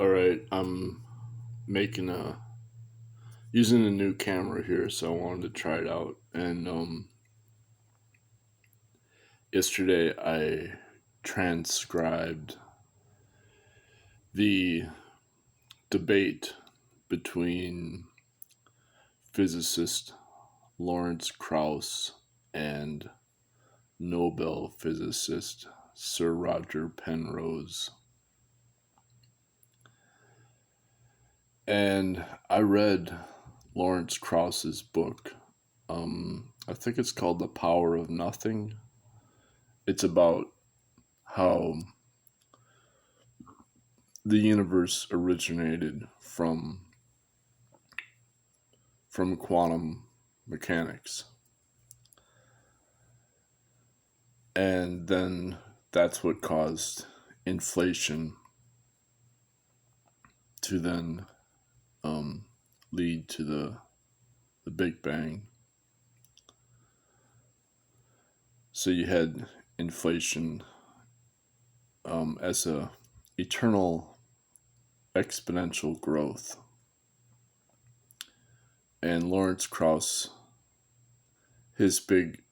All right, I'm making a using a new camera here, so I wanted to try it out. And yesterday I transcribed the debate between physicist Lawrence Krauss and Nobel physicist Sir Roger Penrose. And I read Lawrence Krauss's book. I think it's called The Power of Nothing. It's about how the universe originated from quantum mechanics. And then that's what caused inflation to then lead to the Big Bang. So you had inflation as a eternal exponential growth. And Lawrence Krauss, his big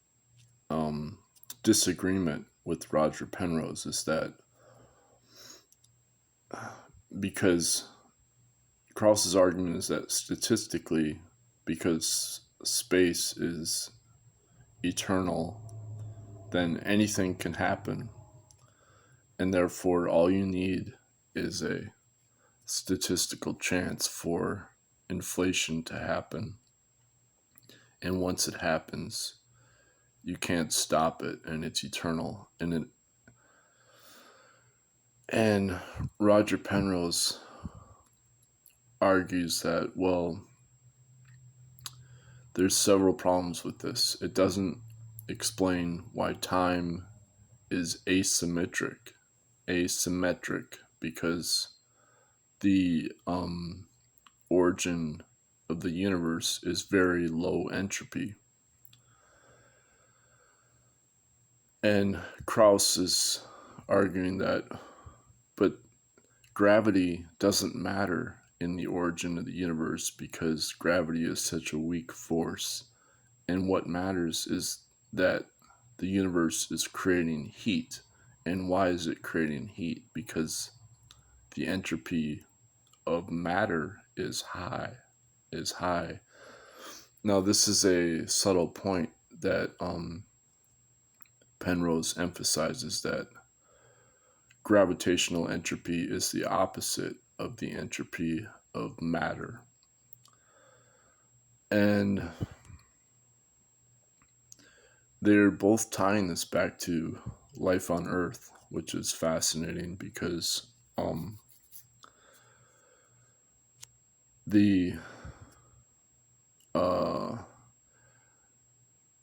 disagreement with Roger Penrose is that because Krauss's argument is that statistically, because space is eternal, then anything can happen. And therefore, all you need is a statistical chance for inflation to happen. And once it happens, you can't stop it, and it's eternal. And Roger Penrose argues that, well, there's several problems with this. It doesn't explain why time is asymmetric because the origin of the universe is very low entropy. And Krauss is arguing that, but gravity doesn't matter in the origin of the universe because gravity is such a weak force. And what matters is that the universe is creating heat. And why is it creating heat? Because the entropy of matter is high. Now, this is a subtle point that Penrose emphasizes, that gravitational entropy is the opposite of the entropy of matter. And they're both tying this back to life on Earth, which is fascinating because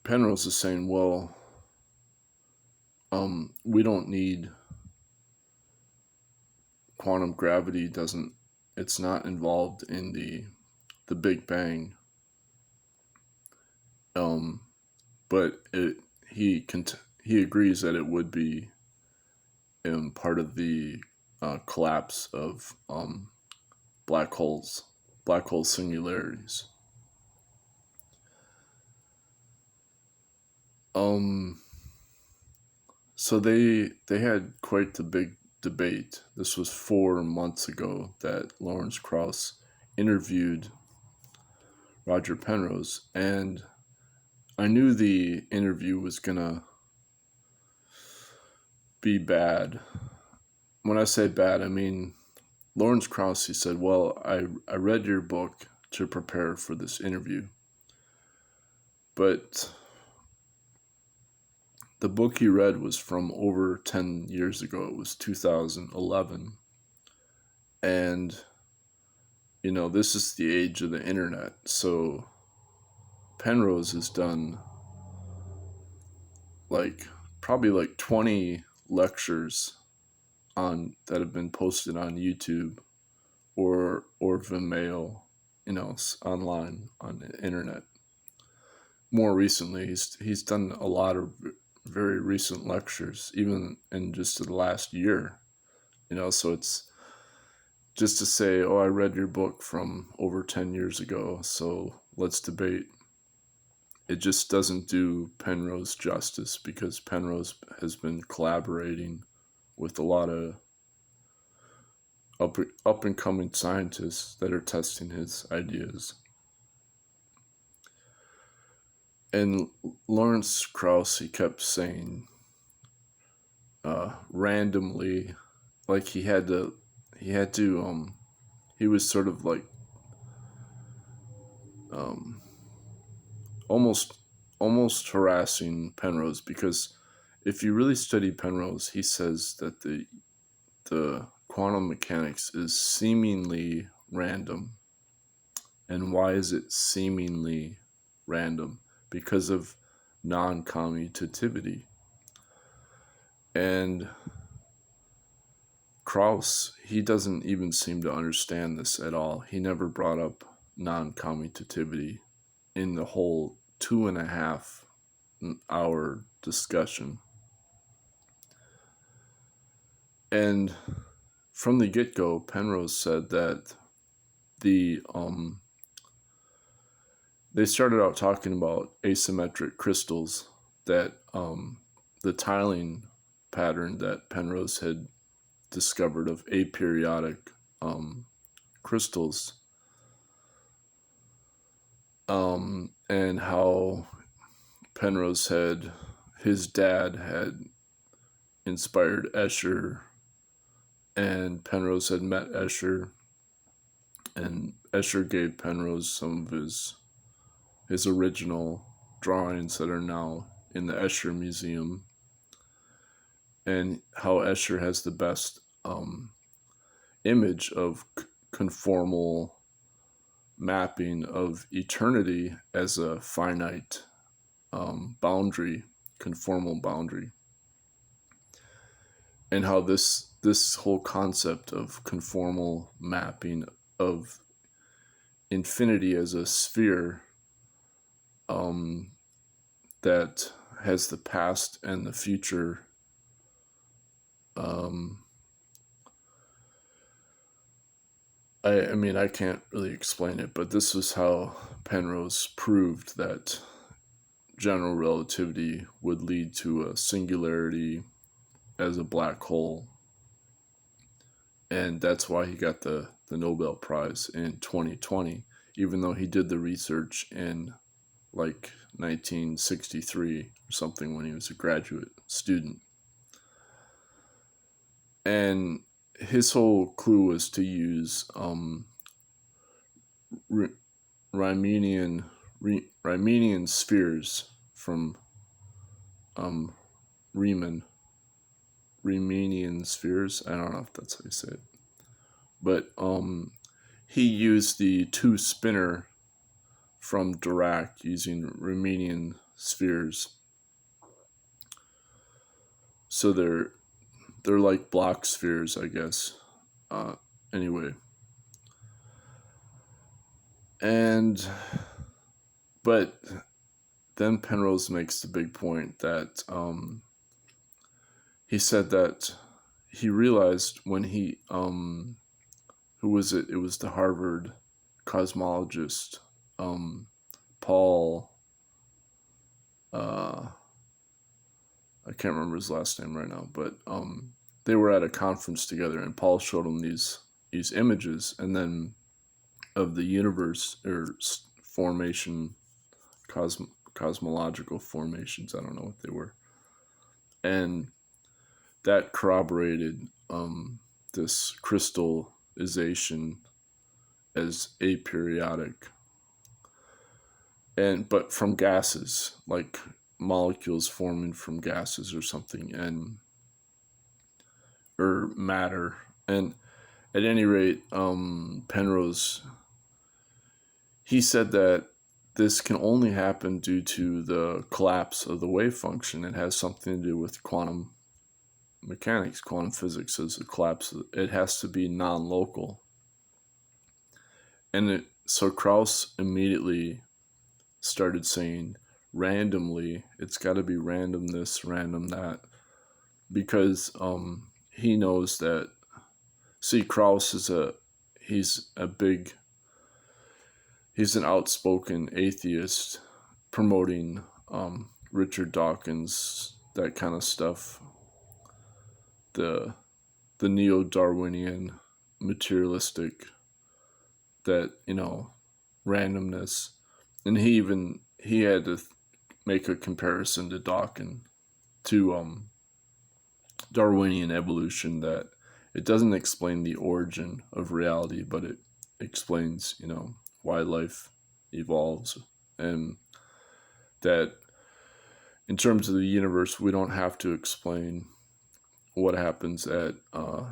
Penrose is saying, well, we don't need quantum gravity. It's not involved in the Big Bang. But he agrees that it would be part of the collapse of black hole singularities. So they had quite the big debate. This was 4 months ago that Lawrence Krauss interviewed Roger Penrose, and I knew the interview was gonna be bad. When I say bad, I mean Lawrence Krauss, he said, well, I read your book to prepare for this interview, but the book he read was from over 10 years ago. It was 2011. And, this is the age of the internet. So Penrose has done probably 20 lectures that have been posted on YouTube or Vimeo, online on the internet. More recently, he's done a lot of very recent lectures, even in just the last year. So just to say, oh, I read your book from over 10 years ago, so let's debate. It just doesn't do Penrose justice, because Penrose has been collaborating with a lot of up and coming scientists that are testing his ideas. And Lawrence Krauss, he kept saying randomly, like he was sort of like almost harassing Penrose, because if you really study Penrose, he says that the quantum mechanics is seemingly random. And why is it seemingly random? Because of noncommutativity. And Krauss, he doesn't even seem to understand this at all. He never brought up noncommutativity in the whole 2.5 hour discussion. And from the get-go, Penrose said that they started out talking about asymmetric crystals, that the tiling pattern that Penrose had discovered of aperiodic crystals, and how Penrose his dad had inspired Escher, and Penrose had met Escher, and Escher gave Penrose some of his original drawings that are now in the Escher Museum, and how Escher has the best image of conformal mapping of eternity as a finite boundary, conformal boundary, and how this whole concept of conformal mapping of infinity as a sphere that has the past and the future I mean, I can't really explain it, but this was how Penrose proved that general relativity would lead to a singularity as a black hole. And that's why he got the Nobel Prize in 2020, even though he did the research in like 1963 or something, when he was a graduate student. And his whole clue was to use Riemannian spheres from Riemannian spheres. I don't know if that's how you say it, but he used the two spinner from Dirac using Riemannian spheres. So they're like block spheres, I guess. Anyway. But then Penrose makes the big point that he said that he realized when he, who was it? It was the Harvard cosmologist, Paul, I can't remember his last name right now, but they were at a conference together, and Paul showed him these images, and then of the universe, or formation, cosmological formations. I don't know what they were, and that corroborated this crystallization as aperiodic, but from gases, like molecules forming from gases or something, or matter. And at any rate, Penrose, he said that this can only happen due to the collapse of the wave function. It has something to do with quantum mechanics. Quantum physics is a collapse. It has to be non-local. And so Krauss immediately started saying, randomly, it's got to be random this, random that, because he knows that, see, Krauss is he's an outspoken atheist promoting Richard Dawkins, that kind of stuff, the neo-Darwinian materialistic, that, randomness. And he had to make a comparison to Dawkins, to Darwinian evolution, that it doesn't explain the origin of reality, but it explains, why life evolves, and that in terms of the universe, we don't have to explain what happens at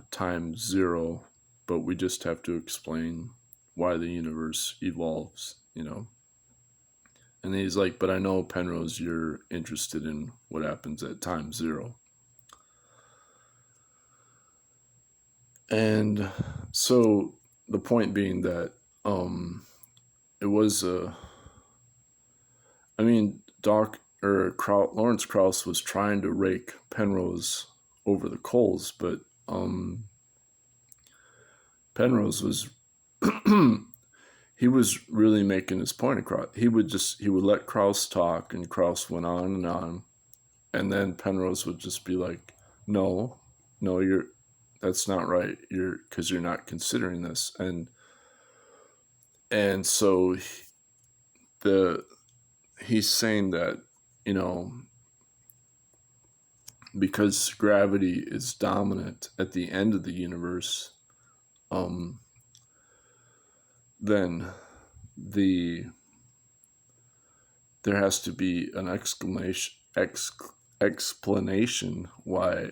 time zero, but we just have to explain why the universe evolves, And he's like, but I know, Penrose, you're interested in what happens at time zero. And so the point being that it was Lawrence Krauss was trying to rake Penrose over the coals, but Penrose was he was really making his point across. He would let Krauss talk, and Krauss went on, and then Penrose would just be like, no, that's not right. Because you're not considering this. And so he's saying that, because gravity is dominant at the end of the universe, then there has to be an explanation why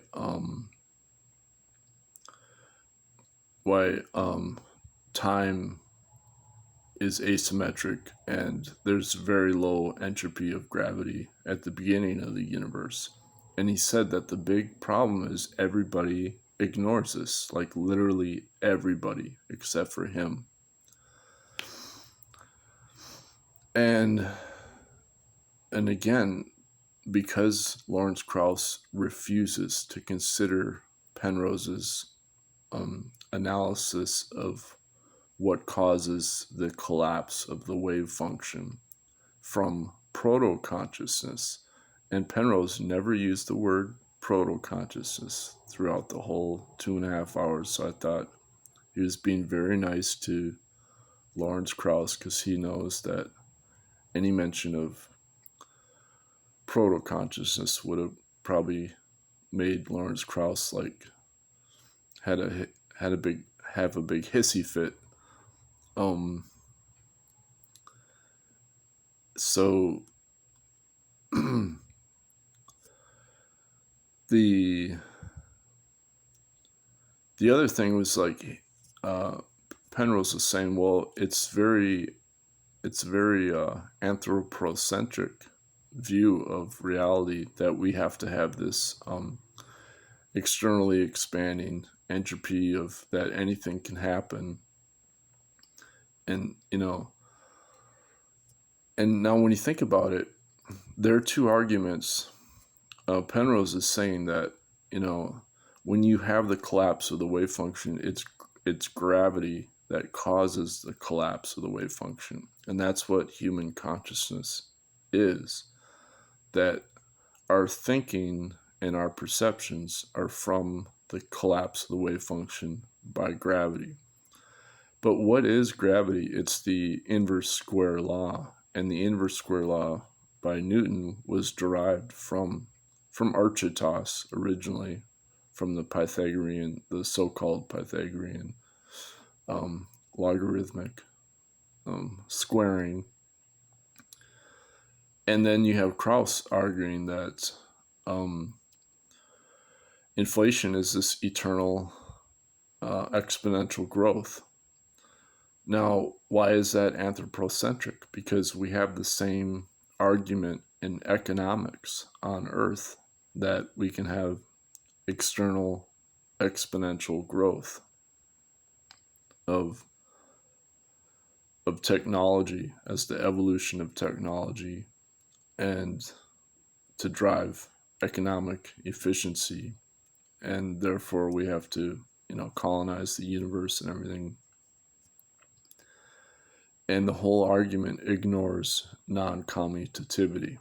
time is asymmetric, and there's very low entropy of gravity at the beginning of the universe. And he said that the big problem is everybody ignores this, like literally everybody except for him. And again, because Lawrence Krauss refuses to consider Penrose's analysis of what causes the collapse of the wave function from proto-consciousness. And Penrose never used the word proto-consciousness throughout the whole 2.5 hours. So I thought he was being very nice to Lawrence Krauss, because he knows that any mention of proto-consciousness would have probably made Lawrence Krauss have a big hissy fit. So the other thing was Penrose was saying, well, it's very anthropocentric view of reality that we have to have this externally expanding entropy of that anything can happen. And and now when you think about it, there are two arguments. Penrose is saying that when you have the collapse of the wave function, it's gravity that causes the collapse of the wave function. And that's what human consciousness is, that our thinking and our perceptions are from the collapse of the wave function by gravity. But what is gravity? It's the inverse square law. And the inverse square law by Newton was derived from Archytas originally, from the so-called Pythagorean logarithmic squaring. And then you have Krauss arguing that inflation is this eternal exponential growth. Now, why is that anthropocentric? Because we have the same argument in economics on Earth, that we can have external exponential growth of technology as the evolution of technology, and to drive economic efficiency, and therefore we have to colonize the universe and everything. And the whole argument ignores noncommutativity.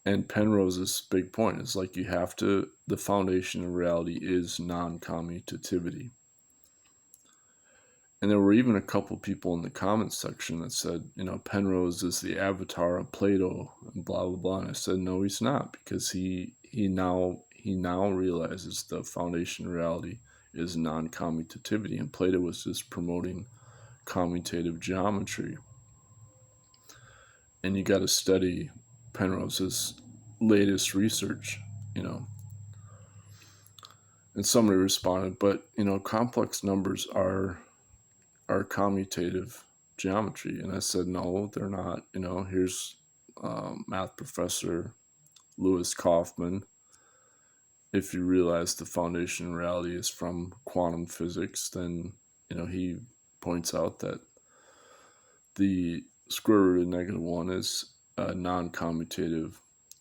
And Penrose's big point is like the foundation of reality is noncommutativity. And there were even a couple people in the comments section that said, Penrose is the avatar of Plato and blah, blah, blah. And I said, no, he's not, because he now realizes the foundation of reality is non-commutativity. And Plato was just promoting commutative geometry. And you got to study Penrose's latest research, And somebody responded, but, complex numbers are commutative geometry. And I said, no, they're not. Here's math professor Louis Kauffman. If you realize the foundation of reality is from quantum physics, then, he points out that the square root of -1 is a non-commutative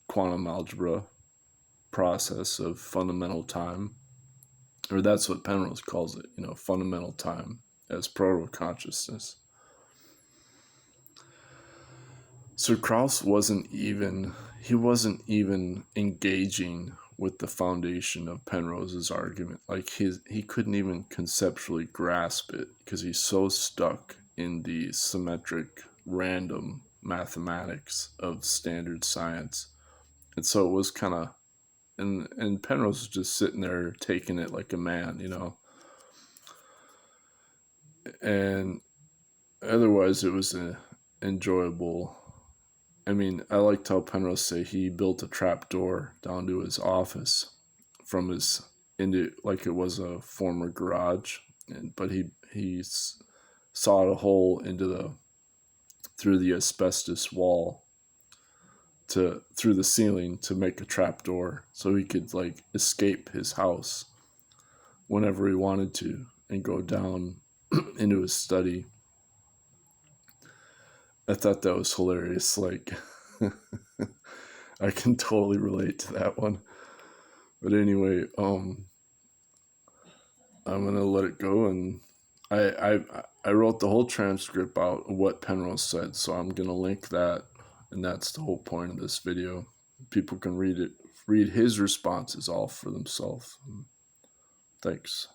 quantum algebra process of fundamental time, or that's what Penrose calls it, fundamental time as protoconsciousness. So Krauss wasn't even engaging with the foundation of Penrose's argument. Like he couldn't even conceptually grasp it because he's so stuck in the symmetric random mathematics of standard science. And so it was kind of, and Penrose was just sitting there taking it like a man, and otherwise it was enjoyable. I mean, I liked how Penrose say he built a trap door down to his office from into like it was a former garage, but he sawed a hole through the asbestos wall through the ceiling to make a trap door so he could like escape his house whenever he wanted to and go down into his study. I thought that was hilarious. Like, I can totally relate to that one. But anyway, I'm gonna let it go, and I wrote the whole transcript out of what Penrose said, so I'm gonna link that, and that's the whole point of this video. People can read his responses all for themselves. Thanks.